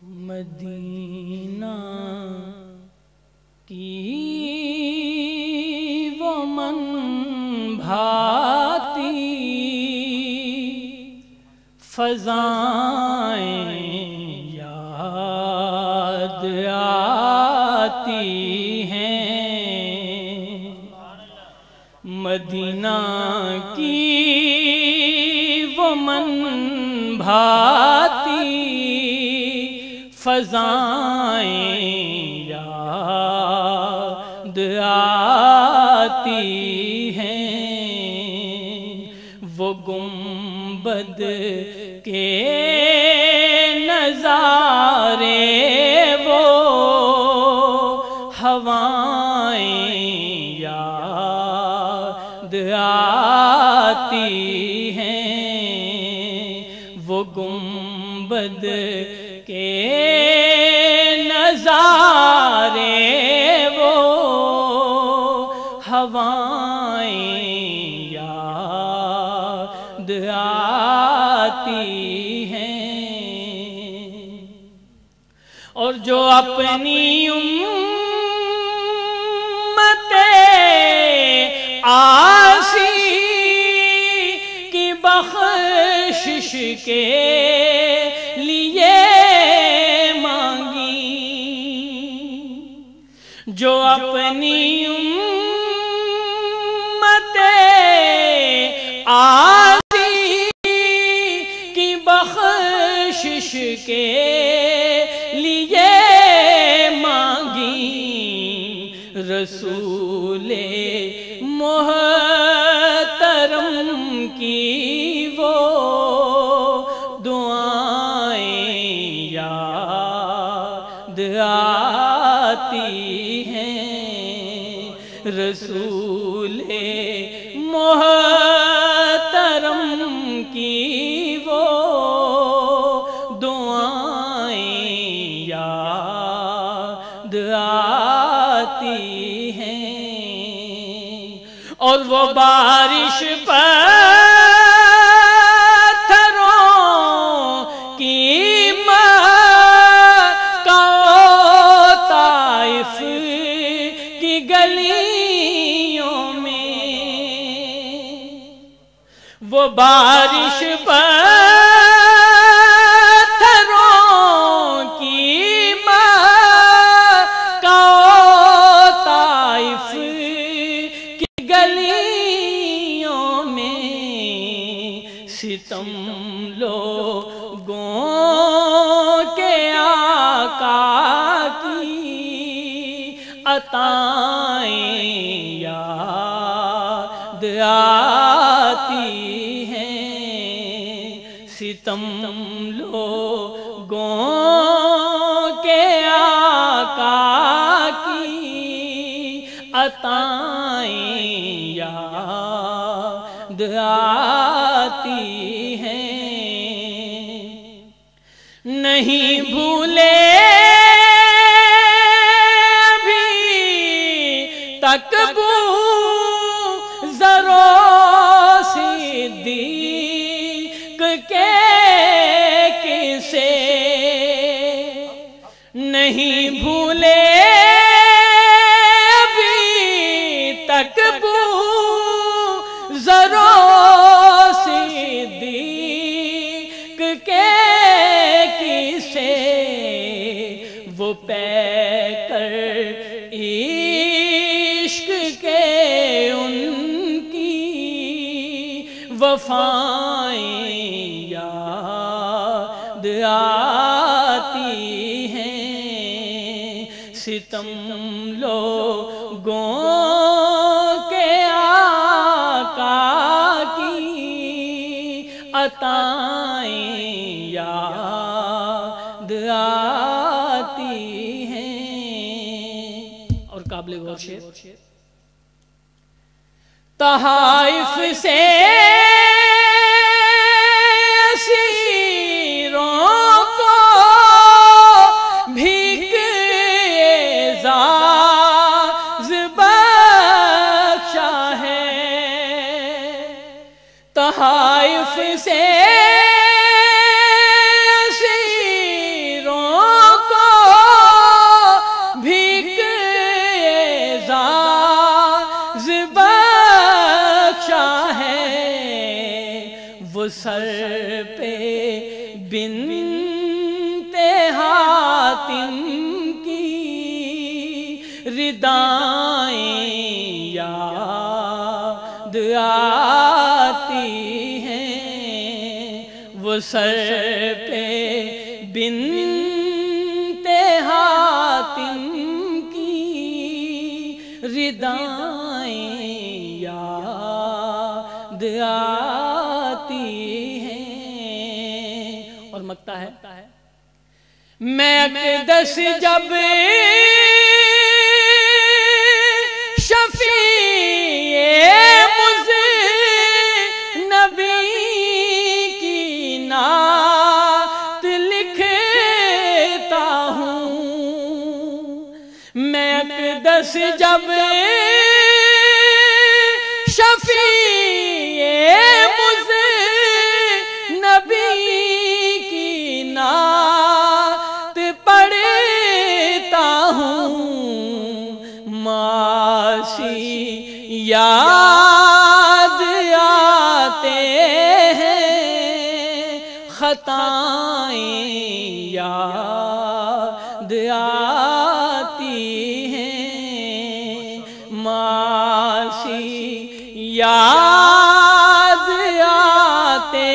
مدینہ کی وہ من بھاتی فضائیں یاد آتی ہیں، مدینہ کی وہ من بھاتی فضائیں یاد آتی ہیں، وہ گنبد کے نظارے وہ ہوائیں یاد آتی ہیں، وہ گنبد کے نظارے وہ ہوائیں یاد آتی ہیں، اور جو اپنی امت عاصی کی بخشش کے لیے مانگی، جو اپنی امت عاصی کی بخشش کے لیے مانگی، رسول محترم کی وہ دعائیں یاد آتی ہیں، رسول محترم کی وہ دعائیں یاد آتی ہیں، اور وہ بارش پتھروں کی مکہ طائف کی گلیوں میں، وہ بارش پتھروں کی مکہ طائف کی گلیوں میں، ستم لوگوں کے آقا کی عطائیں یاد آتی ہیں، ستم لوگوں کے آقا کی عطائیں یاد آتی ہیں، نہیں بھولے ابھی تک بوذر و صدیق کے قصے، نہیں بھولے ابھی تک بوذر و صدیق کے قصے، وہ پیکر عشق کے ان کی وفائیں یاد آتی ہیں، ستم لوگوں کے آقا کی عطائیں یاد آتی ہیں، اور قابل غور شعر، تحائف سے اسیروں کو بھیک اعزاز بخشا ہے، تحائف سے اسیروں حاتم کی ردائیں یاد آتی ہیں، وہ سر پہ بنت حاتم کی ردائیں یاد آتی ہیں۔ اور مکتا ہے میں اقدس جب شفیع مذنبی کی نعت لکھتا ہوں، میں اقدس جب شفیع مذنبی کی نعت پڑھتا ہوں، معاشی یاد آتے ہیں، خطائیں یاد آتی ہیں، معاشی یاد آتے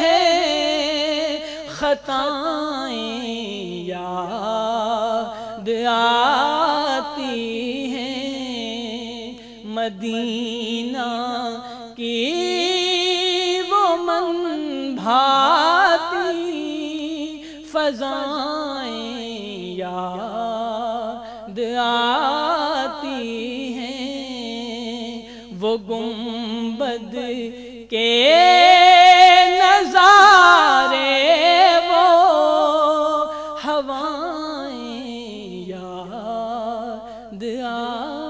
ہیں، خطائیں یاد آتی ہیں، مدینہ کی وہ من بھاتی فضائیں یاد آتی ہیں، وہ گنبد کے نظارے وہ ہوائیں یاد آتی